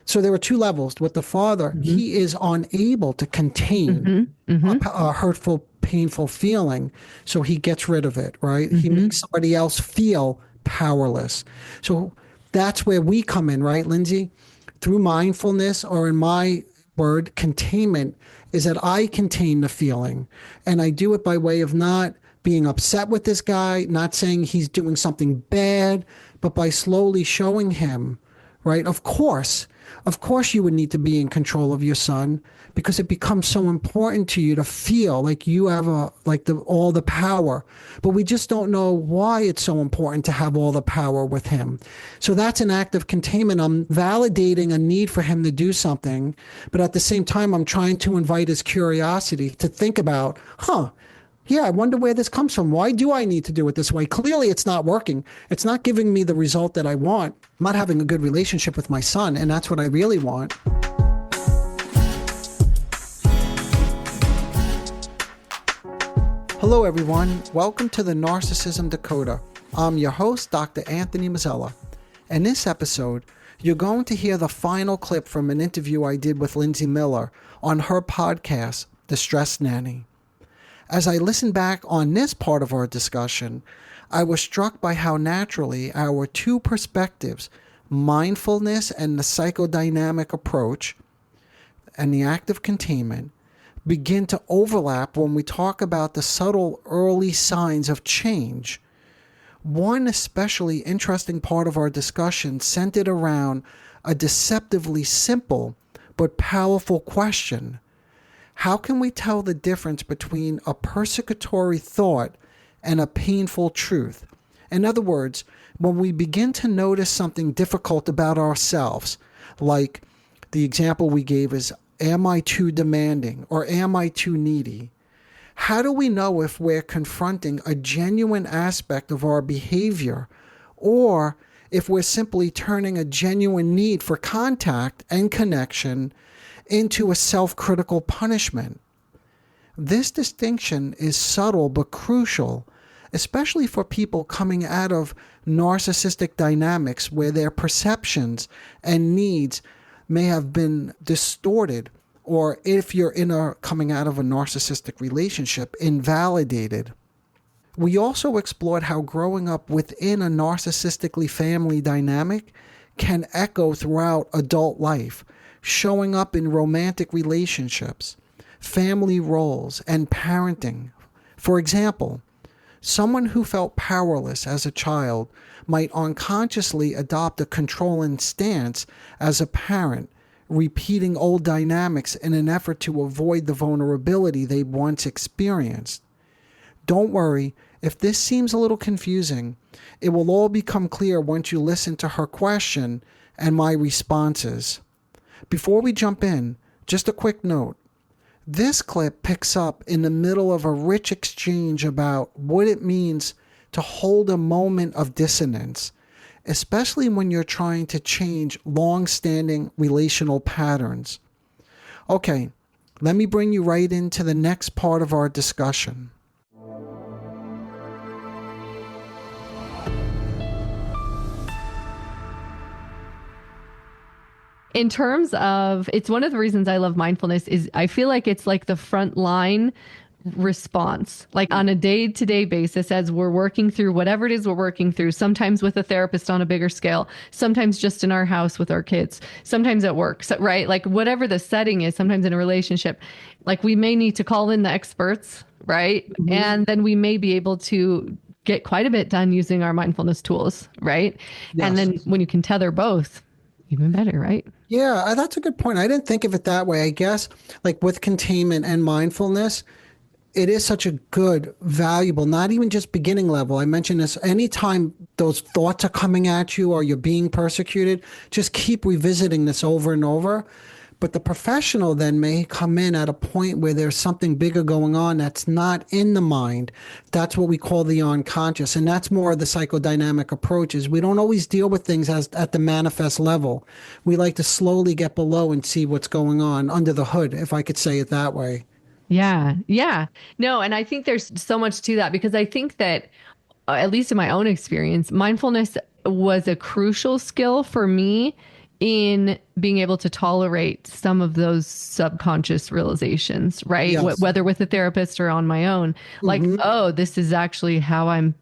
So there were two levels. With the father, Hmm. he is unable to contain Hmm. Hmm. a hurtful, painful feeling. So he gets rid of it, right? He Hmm. makes somebody else feel powerless. So that's where we come in, right, Lindsay? Through mindfulness, or in my word, containment, is that I contain the feeling. And I do it by way of not being upset with this guy, not saying he's doing something bad, but by slowly showing him, right? Of course, you would need to be in control of your son because it becomes so important to you to feel like you have all the power. But we just don't know why it's so important to have all the power with him. So that's an act of containment. I'm validating a need for him to do something, but at the same time, I'm trying to invite his curiosity to think about, yeah, I wonder where this comes from. Why do I need to do it this way? Clearly, it's not working. It's not giving me the result that I want. I'm not having a good relationship with my son, and that's what I really want. Hello, everyone. Welcome to the Narcissism Decoder. I'm your host, Dr. Anthony Mazzella. In this episode, you're going to hear the final clip from an interview I did with Lindsey Miller on her podcast, The Stress Nanny. As I listened back on this part of our discussion, I was struck by how naturally our two perspectives, mindfulness and the psychodynamic approach, and the act of containment, begin to overlap when we talk about the subtle early signs of change. One especially interesting part of our discussion centered around a deceptively simple but powerful question. How can we tell the difference between a persecutory thought and a painful truth? In other words, when we begin to notice something difficult about ourselves, like the example we gave is, am I too demanding or am I too needy? How do we know if we're confronting a genuine aspect of our behavior or if we're simply turning a genuine need for contact and connection into a self-critical punishment? This distinction is subtle but crucial, especially for people coming out of narcissistic dynamics where their perceptions and needs may have been distorted, or if you're coming out of a narcissistic relationship, invalidated. We also explored how growing up within a narcissistically family dynamic can echo throughout adult life, showing up in romantic relationships, family roles, and parenting. For example, someone who felt powerless as a child might unconsciously adopt a controlling stance as a parent, repeating old dynamics in an effort to avoid the vulnerability they once experienced. Don't worry, if this seems a little confusing, it will all become clear once you listen to her question and my responses. Before we jump in, just a quick note. This clip picks up in the middle of a rich exchange about what it means to hold a moment of dissonance, especially when you're trying to change long-standing relational patterns. Okay, let me bring you right into the next part of our discussion. In terms of, it's one of the reasons I love mindfulness is I feel like it's like the front line response, like on a day-to-day basis as we're working through whatever it is we're working through, sometimes with a therapist on a bigger scale, sometimes just in our house with our kids, sometimes at work, so, right? Like whatever the setting is, sometimes in a relationship, like we may need to call in the experts, right? Mm-hmm. And then we may be able to get quite a bit done using our mindfulness tools, right? Yes. And then when you can tether both, even better, right? Yeah, that's a good point. I didn't think of it that way. I guess like with containment and mindfulness, it is such a good, valuable, not even just beginning level. I mentioned this anytime those thoughts are coming at you or you're being persecuted, just keep revisiting this over and over. But the professional then may come in at a point where there's something bigger going on that's not in the mind. That's what we call the unconscious. And that's more of the psychodynamic approaches. We don't always deal with things as at the manifest level. We like to slowly get below and see what's going on under the hood, if I could say it that way. Yeah. Yeah. No, and I think there's so much to that because I think that, at least in my own experience, mindfulness was a crucial skill for me in being able to tolerate some of those subconscious realizations, right? Yes. Whether with a therapist or on my own, like, oh, this is actually how I'm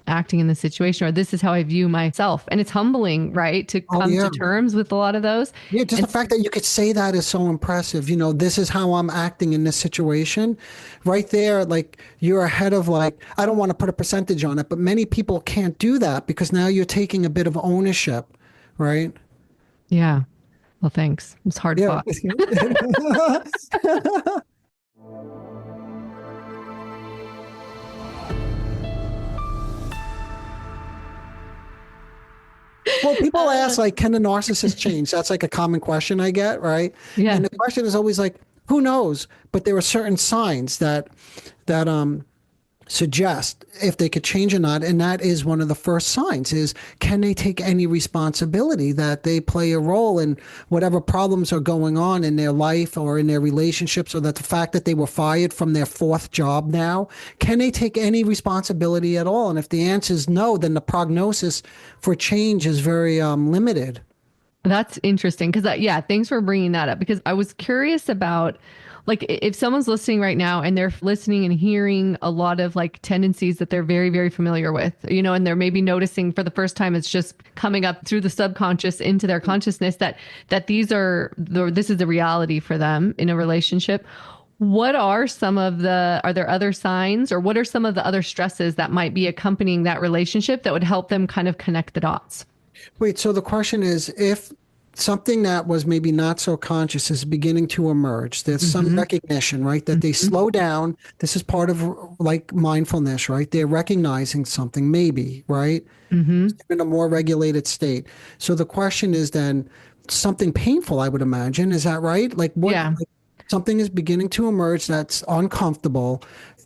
acting in this situation, or this is how I view myself. And it's humbling, right? To Oh, come yeah. to terms with a lot of those. Yeah, just the And fact that you could say that is so impressive. This is how I'm acting in this situation. Right there, like you're ahead of like, I don't want to put a percentage on it, but many people can't do that because now you're taking a bit of ownership, right? yeah, well, thanks. It's hard Yeah. fought. Well, people ask, like, can a narcissist change? That's like a common question I get, right? Yeah. And the question is always like, who knows? But there are certain signs that suggest if they could change or not, and that is one of the first signs is can they take any responsibility that they play a role in whatever problems are going on in their life or in their relationships, or that the fact that they were fired from their fourth job now, can they take any responsibility at all? And if the answer is no, then the prognosis for change is very limited. That's interesting because, yeah, thanks for bringing that up because I was curious about like if someone's listening right now and they're listening and hearing a lot of like tendencies that they're very, very familiar with, and they're maybe noticing for the first time it's just coming up through the subconscious into their consciousness that this is the reality for them in a relationship. What are are there other signs or what are some of the other stresses that might be accompanying that relationship that would help them kind of connect the dots? Wait, so the question is if something that was maybe not so conscious is beginning to emerge, there's some recognition, right? That they slow down. This is part of like mindfulness, right? They're recognizing something, maybe, right? In a more regulated state. So the question is then something painful, I would imagine. Is that right? Like what? Yeah. Like, something is beginning to emerge that's uncomfortable.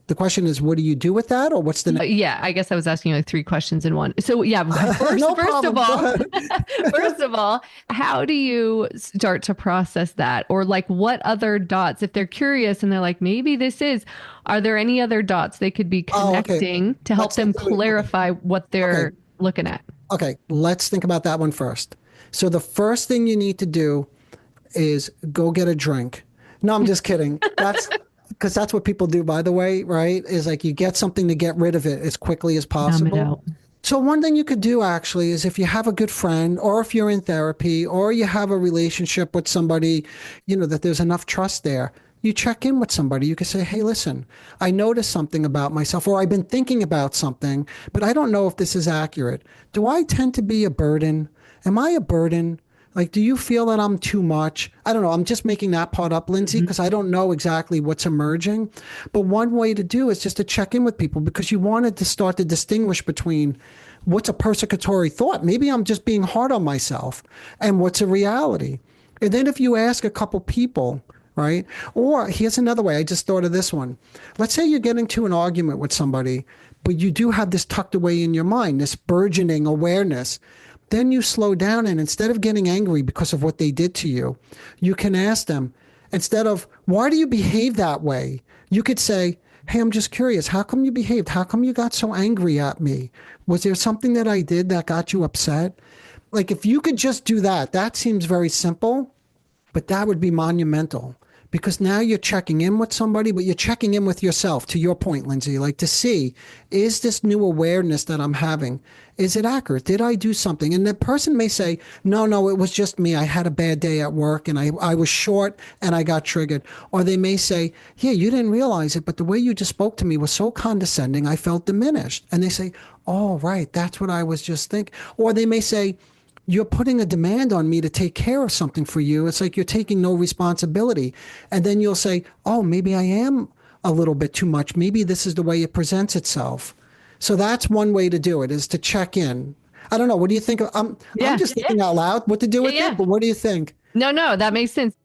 The question is, what do you do with that, or what's the next? Yeah, I guess I was asking like three questions in one. So yeah, No first of problem. all, Go ahead. first of all, how do you start to process that? Or like what other dots, if they're curious and they're like, maybe are there any other dots they could be Oh, okay. connecting to help them clarify what they're Okay. looking at? Okay, let's think about that one first. So the first thing you need to do is go get a drink. No, I'm just kidding. That's because that's what people do, by the way, right? Is like you get something to get rid of it as quickly as Numb it possible. out. So one thing you could do actually is if you have a good friend or if you're in therapy or you have a relationship with somebody, that there's enough trust there, you check in with somebody. You can say, hey, listen, I noticed something about myself or I've been thinking about something, but I don't know if this is accurate. Do I tend to be a burden? Am I a burden? Like, do you feel that I'm too much? I don't know. I'm just making that part up, Lindsay, because I don't know exactly what's emerging. But one way to do is just to check in with people because you wanted to start to distinguish between what's a persecutory thought. Maybe I'm just being hard on myself and what's a reality. And then if you ask a couple people, right? Or here's another way. I just thought of this one. Let's say you're getting to an argument with somebody, but you do have this tucked away in your mind, this burgeoning awareness. Then you slow down and instead of getting angry because of what they did to you, you can ask them, instead of, why do you behave that way? You could say, hey, I'm just curious. How come you behaved? How come you got so angry at me? Was there something that I did that got you upset? Like if you could just do that, that seems very simple, but that would be monumental. Because now you're checking in with somebody, but you're checking in with yourself, to your point, Lindsay, like to see, is this new awareness that I'm having, is it accurate? Did I do something? And the person may say, no, it was just me. I had a bad day at work and I was short and I got triggered. Or they may say, yeah, you didn't realize it, but the way you just spoke to me was so condescending, I felt diminished. And they say, oh, right, that's what I was just thinking. Or they may say, you're putting a demand on me to take care of something for you. It's like you're taking no responsibility. And then you'll say, oh, maybe I am a little bit too much. Maybe this is the way it presents itself. So that's one way to do it, is to check in. I don't know. What do you think? I'm just thinking out loud what to do with it, but what do you think? No, that makes sense.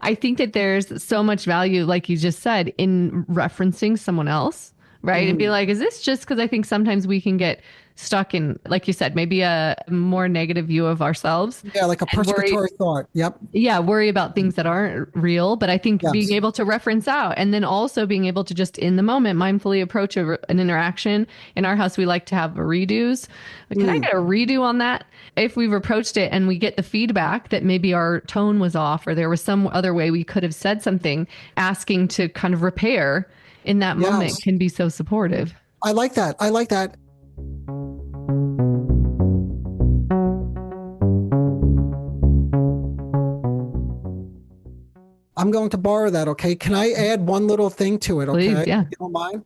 I think that there's so much value, like you just said, in referencing someone else, right? And be Mm. like, is this just because I think sometimes we can get stuck in, like you said, maybe a more negative view of ourselves Yeah, like a and worry, persecutory thought. Yep. yeah, worry about things that aren't real. But I think being Yes. able to reference out and then also being able to just in the moment mindfully approach an interaction. In our house, we like to have redos. Can I Mm. get a redo on that? If we've approached it and we get the feedback that maybe our tone was off or there was some other way we could have said something, asking to kind of repair in that moment Yes. can be so supportive. I like that. I like that. I'm going to borrow that, okay? Can I add one little thing to it, okay? Please, yeah. If you don't mind?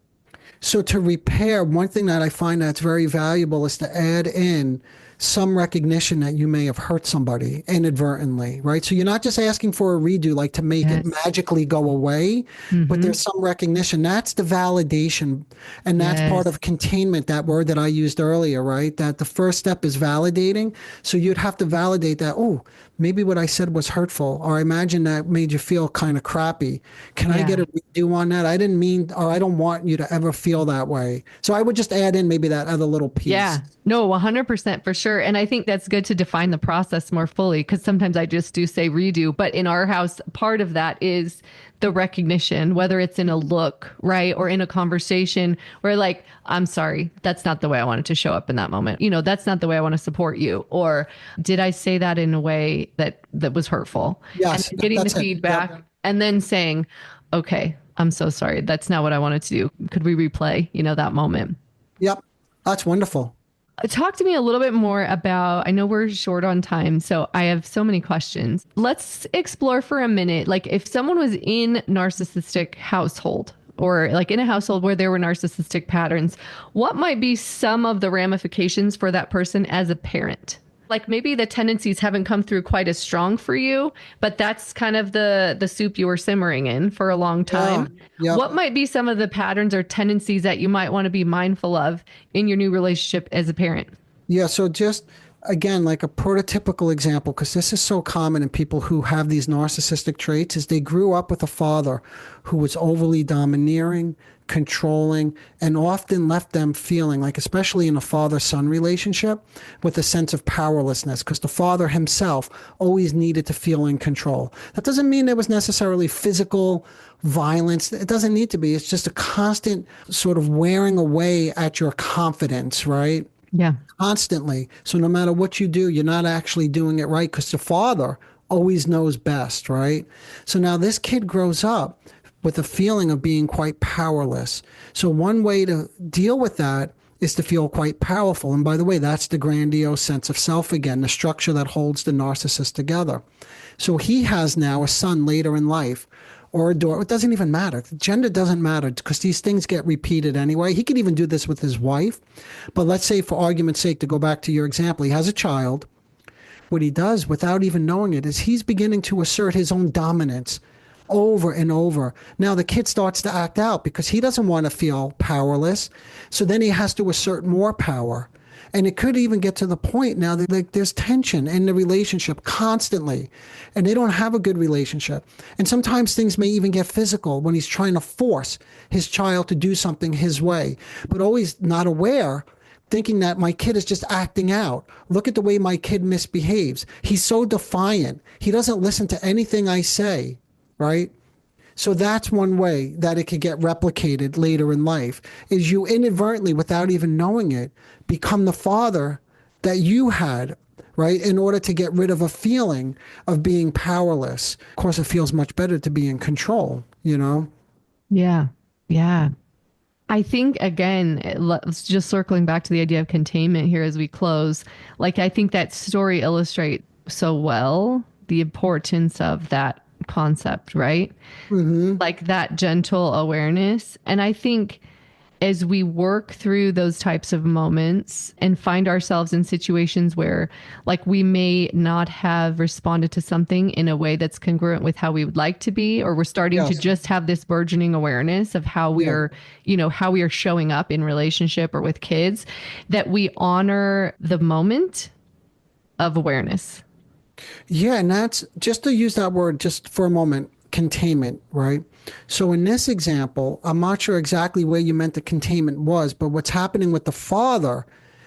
So to repair, one thing that I find that's very valuable is to add in some recognition that you may have hurt somebody inadvertently, right? So you're not just asking for a redo, like to make it Yes. magically go away, but Mm-hmm. there's some recognition. That's the validation. And that's part Yes. of containment, that word that I used earlier, right? That the first step is validating. So you'd have to validate that, oh, maybe what I said was hurtful, or I imagine that made you feel kind of crappy. Can I get Yeah. a redo on that? I didn't mean, or I don't want you to ever feel that way. So I would just add in maybe that other little piece. Yeah, no, 100% for sure. And I think that's good to define the process more fully because sometimes I just do say redo. But in our house, part of that is the recognition, whether it's in a look, right? Or in a conversation where, like, I'm sorry, that's not the way I wanted to show up in that moment. You know, that's not the way I want to support you. Or did I say that in a way that was hurtful? And Yes, then getting the that's it. feedback Yep. and then saying, okay, I'm so sorry. That's not what I wanted to do. Could we replay, that moment? Yep. That's wonderful. Talk to me a little bit more about, I know we're short on time, so I have so many questions. Let's explore for a minute. Like if someone was in narcissistic household or like in a household where there were narcissistic patterns, what might be some of the ramifications for that person as a parent? Like maybe the tendencies haven't come through quite as strong for you, but that's kind of the soup you were simmering in for a long Yeah. time. Yep. What might be some of the patterns or tendencies that you might want to be mindful of in your new relationship as a parent? Yeah. So just again, like a prototypical example, because this is so common in people who have these narcissistic traits, is they grew up with a father who was overly domineering, controlling, and often left them feeling like, especially in a father-son relationship, with a sense of powerlessness, because the father himself always needed to feel in control. That doesn't mean there was necessarily physical violence. It doesn't need to be. It's just a constant sort of wearing away at your confidence, right? Yeah. Constantly. So no matter what you do, you're not actually doing it right because the father always knows best, right? So now this kid grows up with a feeling of being quite powerless. So one way to deal with that is to feel quite powerful. And by the way, that's the grandiose sense of self again, the structure that holds the narcissist together. So he has now a son later in life or a daughter. It doesn't even matter. Gender doesn't matter because these things get repeated anyway. He could even do this with his wife. But let's say, for argument's sake, to go back to your example, he has a child. What he does without even knowing it is he's beginning to assert his own dominance over and over. Now the kid starts to act out because he doesn't want to feel powerless. So then he has to assert more power. And it could even get to the point now that like there's tension in the relationship constantly, and they don't have a good relationship. And sometimes things may even get physical when he's trying to force his child to do something his way, but always not aware, thinking that my kid is just acting out. Look at the way my kid misbehaves. He's so defiant. He doesn't listen to anything I say, right? So that's one way that it could get replicated later in life, is you inadvertently, without even knowing it, become the father that you had, right? In order to get rid of a feeling of being powerless. Of course, it feels much better to be in control, you know? Yeah. Yeah. I think, again, let's just circling back to the idea of containment here as we close. Like, I think that story illustrates so well the importance of that concept, right? Mm-hmm. Like that gentle awareness. And I think as we work through those types of moments and find ourselves in situations where like we may not have responded to something in a way that's congruent with how we would like to be, or we're starting to Yes. just have this burgeoning awareness of how we Yeah. are, how we are showing up in relationship or with kids, that we honor the moment of awareness. Yeah, and that's just to use that word just for a moment. containment, right? So in this example, I'm not sure exactly where you meant the containment was, but what's happening with the father,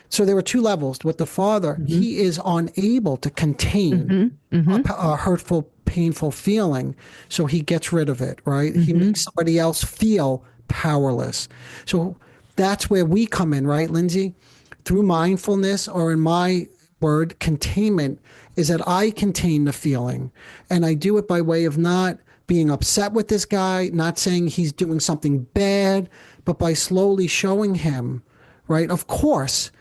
so there were two levels. With the father, Mm-hmm. he is unable to contain Mm-hmm. Mm-hmm. a hurtful, painful feeling, so he gets rid of it, right? He Mm-hmm. makes somebody else feel powerless. So that's where we come in, right, Lindsey? Through mindfulness, or in my word, containment, is that I contain the feeling. And I do it by way of not being upset with this guy, not saying he's doing something bad, but by slowly showing him, right? Of course,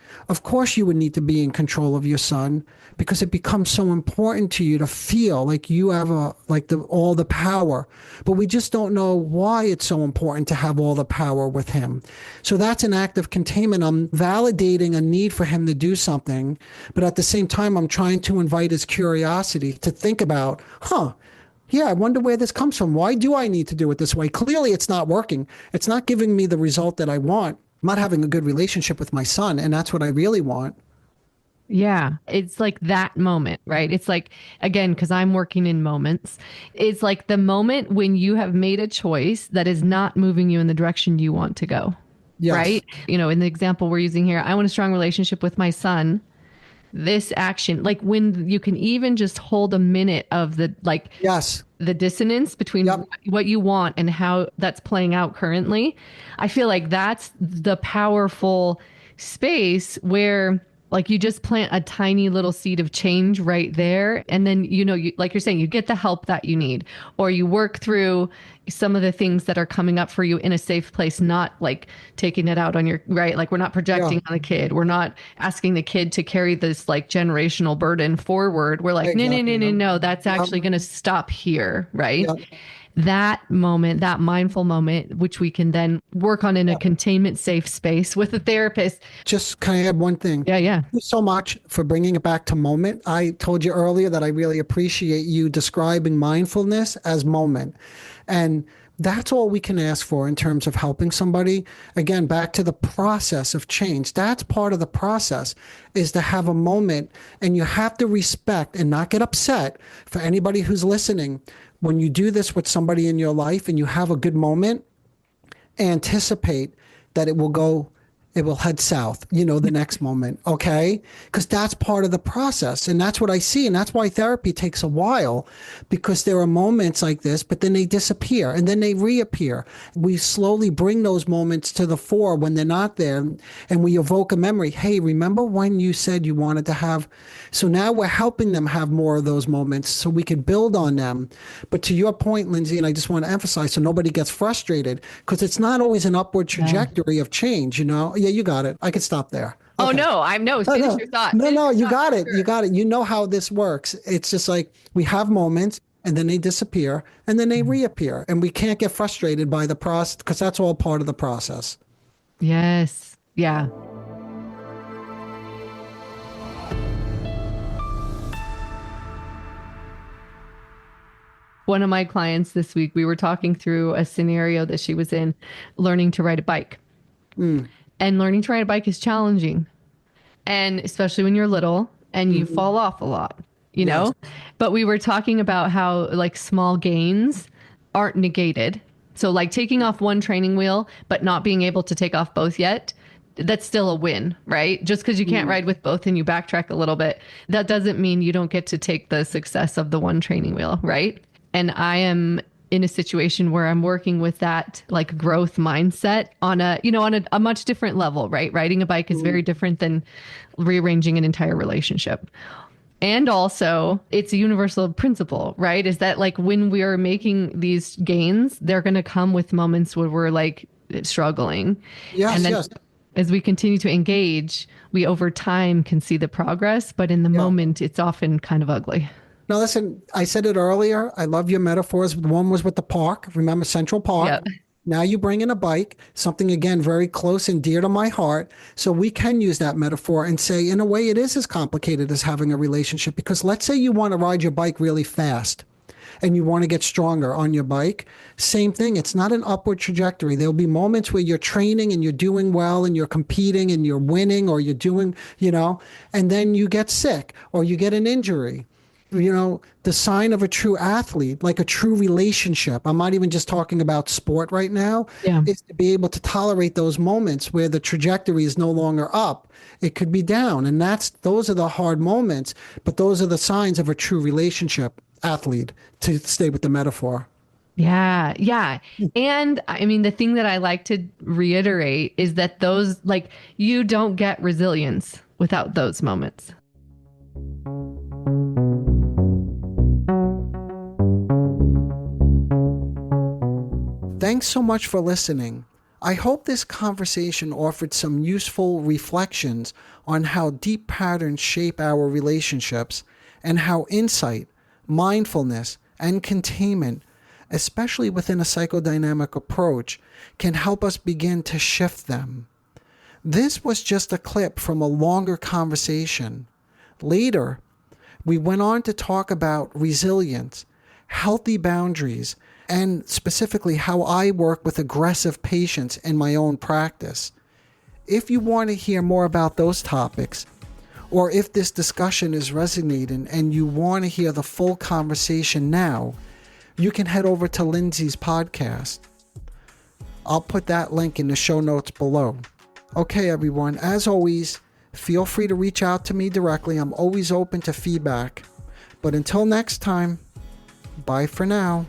you would need to be in control of your son, because it becomes so important to you to feel like you have all the power. But we just don't know why it's so important to have all the power with him. So that's an act of containment. I'm validating a need for him to do something, but at the same time, I'm trying to invite his curiosity to think about, yeah, I wonder where this comes from. Why do I need to do it this way? Clearly, it's not working. It's not giving me the result that I want. I'm not having a good relationship with my son, and that's what I really want. Yeah, it's like that moment, right? It's like, again, because I'm working in moments, it's like the moment when you have made a choice that is not moving you in the direction you want to go, Yes. right? In the example we're using here, I want a strong relationship with my son. This action, like when you can even just hold a minute of Yes. the dissonance between Yep. what you want and how that's playing out currently, I feel like that's the powerful space where like you just plant a tiny little seed of change right there. And then, like you're saying, you get the help that you need, or you work through some of the things that are coming up for you in a safe place, not like taking it out on your, right? Like we're not projecting on the kid. We're not asking the kid to carry this like generational burden forward. We're like, no, no, no, Exactly. no, Yep. no, that's actually going to stop here, right? Yep. That moment, that mindful moment, which we can then work on in a containment safe space with a therapist. Just can I add one thing? Yeah, yeah. Thank you so much for bringing it back to moment. I told you earlier that I really appreciate you describing mindfulness as moment. And that's all we can ask for in terms of helping somebody. Again, back to the process of change. That's part of the process, is to have a moment, and you have to respect and not get upset. For anybody who's listening, when you do this with somebody in your life and you have a good moment, anticipate that it will head south, the next moment. Okay. Because that's part of the process. And that's what I see. And that's why therapy takes a while, because there are moments like this, but then they disappear and then they reappear. We slowly bring those moments to the fore when they're not there. And we evoke a memory. Hey, remember when you said you wanted to have, so now we're helping them have more of those moments so we can build on them. But to your point, Lindsey, and I just want to emphasize so nobody gets frustrated, because it's not always an upward trajectory of change, Yeah, you got it. I could stop there. Oh, Okay. no, finish No, your thought. no, you got it. Sure. You got it. You know how this works. It's just like we have moments and then they disappear and then they reappear. And we can't get frustrated by the process, because that's all part of the process. Yes. Yeah. One of my clients this week, we were talking through a scenario that she was in, learning to ride a bike. And learning to ride a bike is challenging. And especially when you're little and you fall off a lot, Yes. But we were talking about how like small gains aren't negated. So like taking off one training wheel, but not being able to take off both yet, that's still a win, right? Just because you can't ride with both and you backtrack a little bit, that doesn't mean you don't get to take the success of the one training wheel, right? And I am in a situation where I'm working with that like growth mindset on a much different level, right? Riding a bike is very different than rearranging an entire relationship. And also it's a universal principle, right? Is that like when we are making these gains, they're going to come with moments where we're like struggling. Yes, And then yes. as we continue to engage, we over time can see the progress, but in the moment, it's often kind of ugly. Now, listen, I said it earlier. I love your metaphors. One was with the park. Remember Central Park? Yep. Now you bring in a bike, something, again, very close and dear to my heart. So we can use that metaphor and say, in a way, it is as complicated as having a relationship. Because let's say you want to ride your bike really fast and you want to get stronger on your bike. Same thing. It's not an upward trajectory. There'll be moments where you're training and you're doing well and you're competing and you're winning, or you're doing, and then you get sick or you get an injury. The sign of a true athlete, like a true relationship, I'm not even just talking about sport right now, Yeah. is to be able to tolerate those moments where the trajectory is no longer up. It could be down. And those are the hard moments, but those are the signs of a true relationship athlete, to stay with the metaphor. Yeah, yeah. And I mean, the thing that I like to reiterate is that those, like, you don't get resilience without those moments. Thanks so much for listening. I hope this conversation offered some useful reflections on how deep patterns shape our relationships and how insight, mindfulness, and containment, especially within a psychodynamic approach, can help us begin to shift them. This was just a clip from a longer conversation. Later, we went on to talk about resilience, healthy boundaries, and specifically how I work with aggressive patients in my own practice. If you want to hear more about those topics, or if this discussion is resonating and you want to hear the full conversation now, you can head over to Lindsey's podcast. I'll put that link in the show notes below. Okay, everyone, as always, feel free to reach out to me directly. I'm always open to feedback. But until next time, bye for now.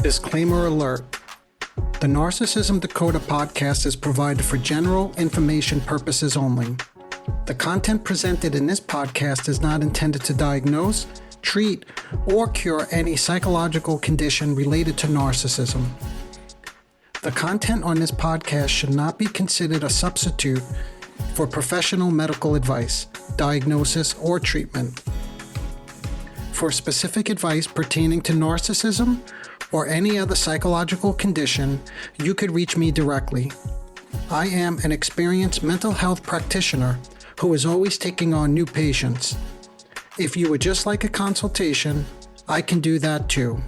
Disclaimer alert. The Narcissism Decoder podcast is provided for general information purposes only. The content presented in this podcast is not intended to diagnose, treat, or cure any psychological condition related to narcissism. The content on this podcast should not be considered a substitute for professional medical advice, diagnosis, or treatment. For specific advice pertaining to narcissism or any other psychological condition, you could reach me directly. I am an experienced mental health practitioner who is always taking on new patients. If you would just like a consultation, I can do that too.